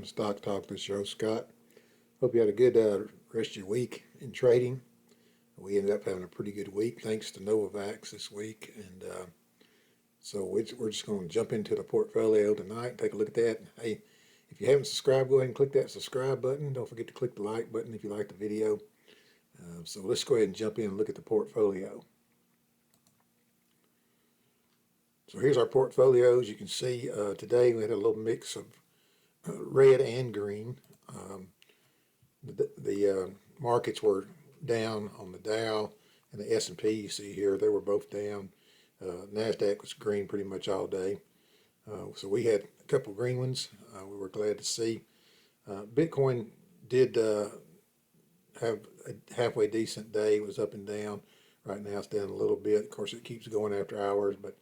Stock Talk. This is your host, Scott. Hope you had a good rest of your week in trading. We ended up having a pretty good week thanks to NVAX this week. And so we're just going to jump into the portfolio tonight and take a look at that. Hey, if you haven't subscribed, go ahead and click that subscribe button. Don't forget to click the like button if you like the video. So let's go ahead and jump in and look at the portfolio. So here's our portfolio. As you can see, today we had a little mix of red and green. The markets were down on the Dow and the S&P. You see here, they were both down. NASDAQ was green pretty much all day. So we had a couple green ones. We were glad to see. Bitcoin did have a halfway decent day. It was up and down. Right now it's down a little bit. Of course, it keeps going after hours, but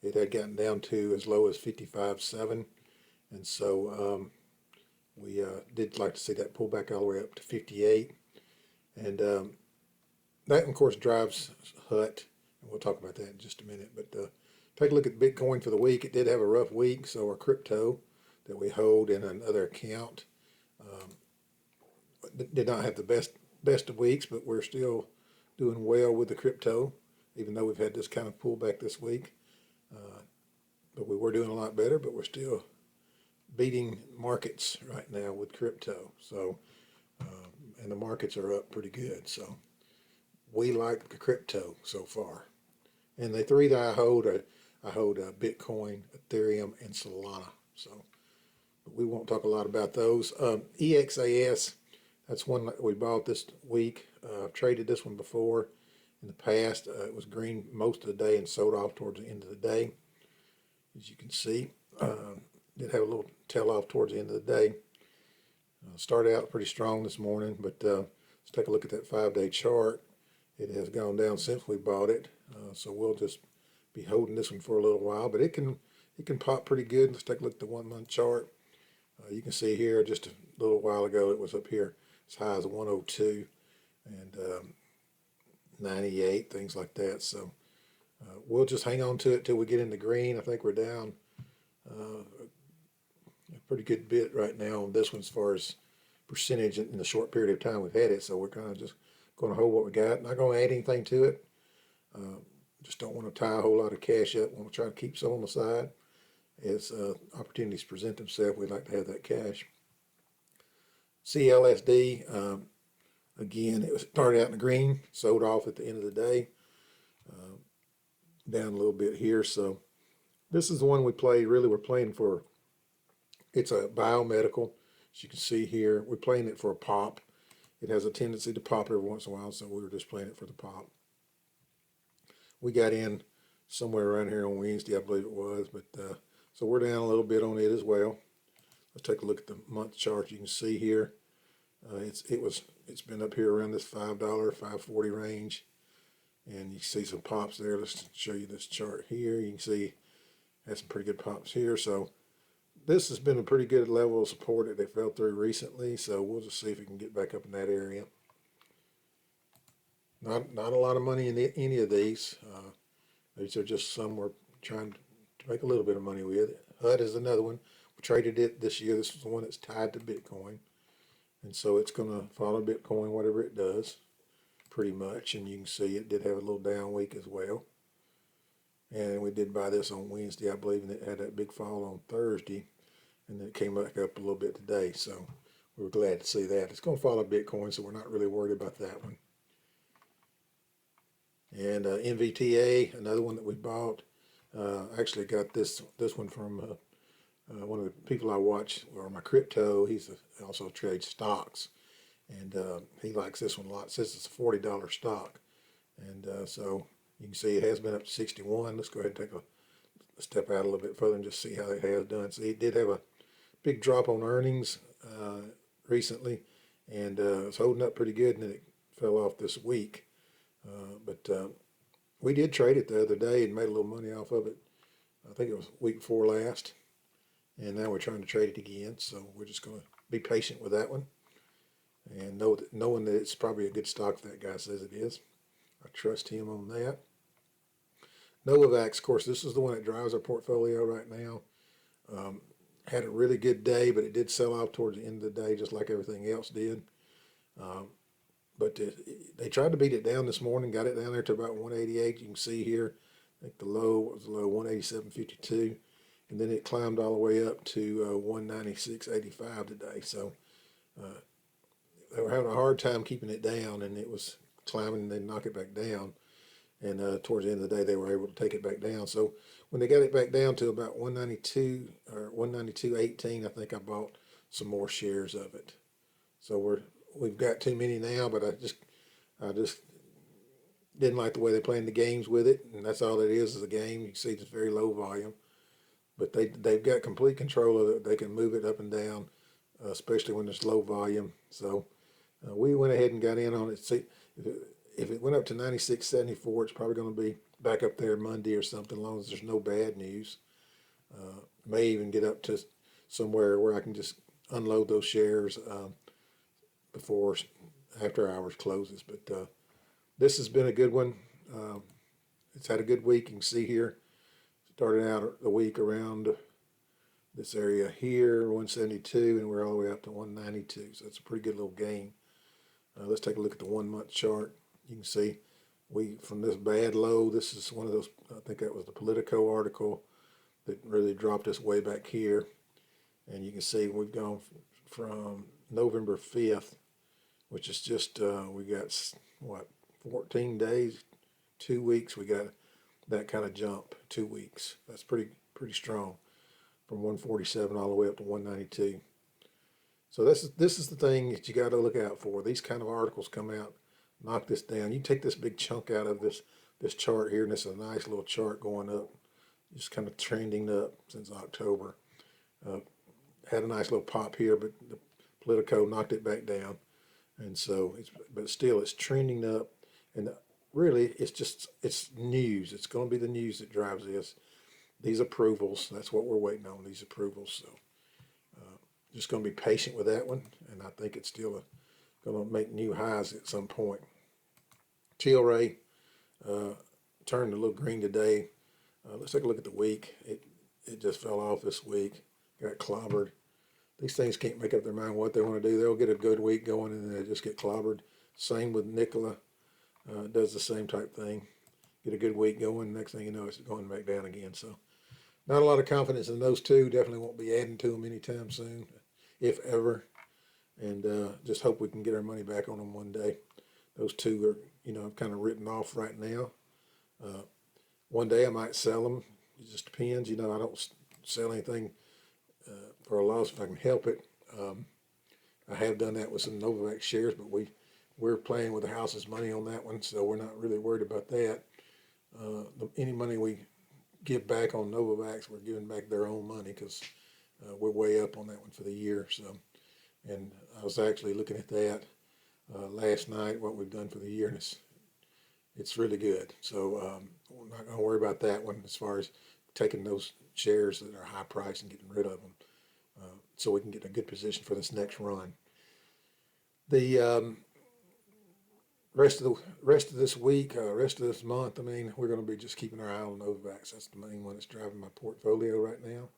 it had gotten down to as low as 55.7. And so we did like to see that pull back all the way up to 58. And that, of course, drives HUT. And we'll talk about that in just a minute. But take a look at Bitcoin for the week. It did have a rough week. So our crypto that we hold in another account did not have the best of weeks, but we're still doing well with the crypto, even though we've had this kind of pullback this week. But we were doing a lot better, but we're still beating markets right now with crypto. So, and the markets are up pretty good. So we like the crypto so far. And the three that I hold Bitcoin, Ethereum, and Solana. So but we won't talk a lot about those. EXAS, that's one that we bought this week. I've traded this one before in the past. It was green most of the day and sold off towards the end of the day. As you can see, did have a little tail off towards the end of the day. Started out pretty strong this morning, but let's take a look at that 5-day chart. It has gone down since we bought it, so we'll just be holding this one for a little while. But it can pop pretty good. Let's take a look at the 1-month chart. You can see here just a little while ago it was up here as high as 102 and 98, things like that. So we'll just hang on to it till we get into green. I think we're down a pretty good bit right now on this one as far as percentage in the short period of time we've had it. So we're kind of just going to hold what we got. Not going to add anything to it. Just don't want to tie a whole lot of cash up. Want to try to keep some on the side. As opportunities present themselves, we'd like to have that cash. CLSD, again, it started out in the green, sold off at the end of the day. Down a little bit here. So this is the one we played. Really, we're playing for, it's a biomedical. As you can see here, we're playing it for a pop. It has a tendency to pop every once in a while, so we were just playing it for the pop. We got in somewhere around here on Wednesday, I believe it was, but so we're down a little bit on it as well. Let's take a look at the month chart. You can see here, it's been up here around this $5, $5.40 range, and you see some pops there. Let's show you this chart here. You can see it has some pretty good pops here. So this has been a pretty good level of support that they fell through recently. So we'll just see if we can get back up in that area. Not a lot of money in any of these. These are just some we're trying to make a little bit of money with. HUD is another one. We traded it this year. This is the one that's tied to Bitcoin. And so it's going to follow Bitcoin, whatever it does, pretty much. And you can see it did have a little down week as well. And we did buy this on Wednesday, I believe, and it had that big fall on Thursday. And then it came back up a little bit today. So we were glad to see that. It's going to follow Bitcoin, so we're not really worried about that one. And NVTA, another one that we bought. Actually got this one from one of the people I watch, or my crypto. He's also trades stocks, and he likes this one a lot. Says it's a $40 stock, and so you can see it has been up to 61. Let's go ahead and take a step out a little bit further and just see how it has done. So it did have a big drop on earnings recently, and it's holding up pretty good, and then it fell off this week. But we did trade it the other day and made a little money off of it. I think it was week before last. And now we're trying to trade it again. So we're just going to be patient with that one. And knowing that it's probably a good stock if that guy says it is. I trust him on that. NVAX, of course, this is the one that drives our portfolio right now. had a really good day, but it did sell off towards the end of the day, just like everything else did. But they tried to beat it down this morning, got it down there to about 188. You can see here, I think the low was the low 187.52, and then it climbed all the way up to 196.85 today. So they were having a hard time keeping it down, and it was climbing and then knock it back down. And towards the end of the day, they were able to take it back down. So when they got it back down to about 192 or 192.18, I think I bought some more shares of it. So we've got too many now, but I just didn't like the way they're playing the games with it, and that's all it is a game. You can see it's very low volume, but they've got complete control of it. They can move it up and down, especially when there's low volume. So we went ahead and got in on it. See, if it went up to 96.74, it's probably going to be back up there Monday or something, as long as there's no bad news. May even get up to somewhere where I can just unload those shares before after hours closes. But this has been a good one. It's had a good week. You can see here, started out the week around this area here, 172, and we're all the way up to 192. So it's a pretty good little gain. Let's take a look at the 1 month chart. You can see from this bad low, this is one of those, I think that was the Politico article that really dropped us way back here. And you can see we've gone from November 5th, which is just, we got, 14 days, 2 weeks, we got that kind of jump, 2 weeks. That's pretty strong, from 147 all the way up to 192. So this is the thing that you got to look out for. These kind of articles come out, knock this down. You take this big chunk out of this chart here, and it's a nice little chart going up, just kind of trending up since October. Had a nice little pop here, but the Politico knocked it back down, and so but still it's trending up. And really, it's news. It's going to be the news that drives this. These approvals. That's what we're waiting on. These approvals. So. Just going to be patient with that one, and I think it's still going to make new highs at some point. TLRA turned a little green today. Let's take a look at the week. It just fell off this week, got clobbered. These things can't make up their mind what they want to do. They'll get a good week going, and then they just get clobbered. Same with Nikola. Does the same type thing. Get a good week going, next thing you know, it's going back down again. So not a lot of confidence in those two. Definitely won't be adding to them anytime soon, if ever. And just hope we can get our money back on them one day. Those two are, kind of written off right now. One day I might sell them. It just depends. I don't sell anything for a loss if I can help it. I have done that with some NVAX shares, but we're playing with the house's money on that one, so we're not really worried about that. Any money we give back on NVAX, we're giving back their own money because we're way up on that one for the year. So, and I was actually looking at that last night, what we've done for the year, and it's really good. So we're not going to worry about that one as far as taking those shares that are high price and getting rid of them, so we can get in a good position for this next run. The rest of this week, rest of this month, we're going to be just keeping our eye on NVAX. That's the main one that's driving my portfolio right now.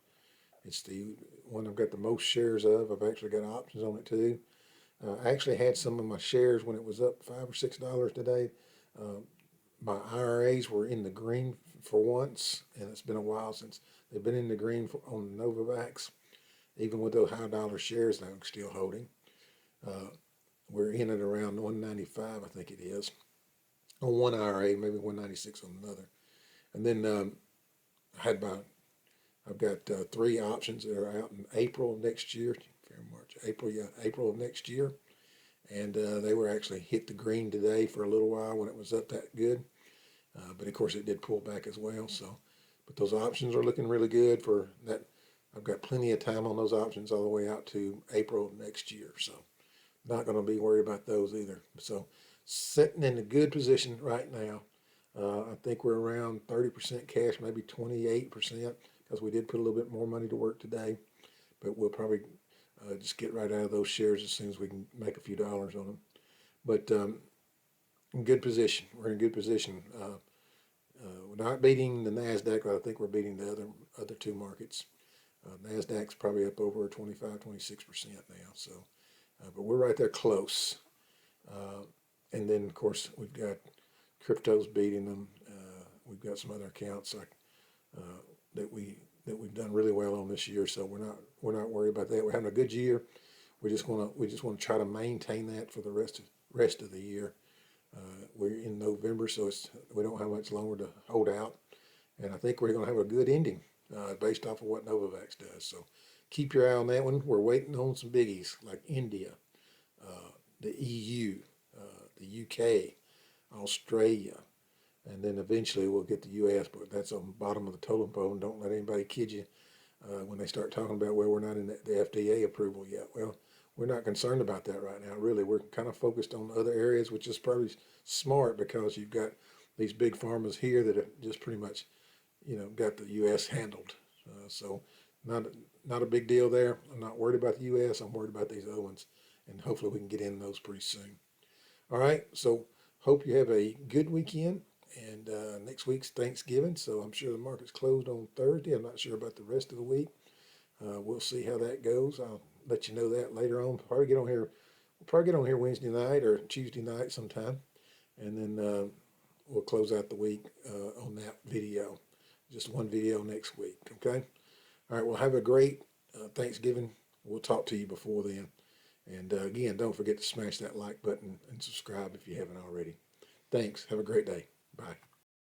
It's the one I've got the most shares of. I've actually got options on it too. I actually had some of my shares when it was up $5 or $6 today. My IRAs were in the green for once, and it's been a while since they've been in the green on NVAX. Even with those high dollar shares that I'm still holding. We're in at around 195, I think it is, on one IRA, maybe 196 on another. And then I've got 3 options that are out in April of next year, April of next year. And they were actually hit the green today for a little while when it was up that good. But of course it did pull back as well. So, but those options are looking really good for that. I've got plenty of time on those options all the way out to April of next year. So not going to be worried about those either. So sitting in a good position right now. I think we're around 30% cash, maybe 28%, because we did put a little bit more money to work today. But we'll probably just get right out of those shares as soon as we can make a few dollars on them. But in good position. We're in good position. We're not beating the NASDAQ, but I think we're beating the other 2 markets. NASDAQ's probably up over 25, 26% now. So, but we're right there close. And then, of course, we've got crypto's beating them. We've got some other accounts like that we've done really well on this year. So we're not worried about that. We're having a good year. We just want to try to maintain that for the rest of the year. We're in November, so we don't have much longer to hold out, and I think we're going to have a good ending based off of what Novavax does. So keep your eye on that one. We're waiting on some biggies like India, the EU, the UK, Australia, and then eventually we'll get the U.S. But that's on the bottom of the totem pole, and don't let anybody kid you when they start talking about, well, we're not in the FDA approval yet. Well, we're not concerned about that right now. Really, we're kind of focused on other areas, which is probably smart because you've got these big pharmas here that have just pretty much, got the U.S. handled. So not a big deal there. I'm not worried about the U.S. I'm worried about these other ones, and hopefully we can get in those pretty soon. All right, so hope you have a good weekend. And next week's Thanksgiving, so I'm sure the market's closed on Thursday. I'm not sure about the rest of the week. We'll see how that goes. I'll let you know that later on. We'll probably get on here Wednesday night or Tuesday night sometime, and then we'll close out the week on that video. Just one video next week. Okay. All right. Well, have a great Thanksgiving. We'll talk to you before then. And again, don't forget to smash that like button and subscribe if you haven't already. Thanks. Have a great day. Bye.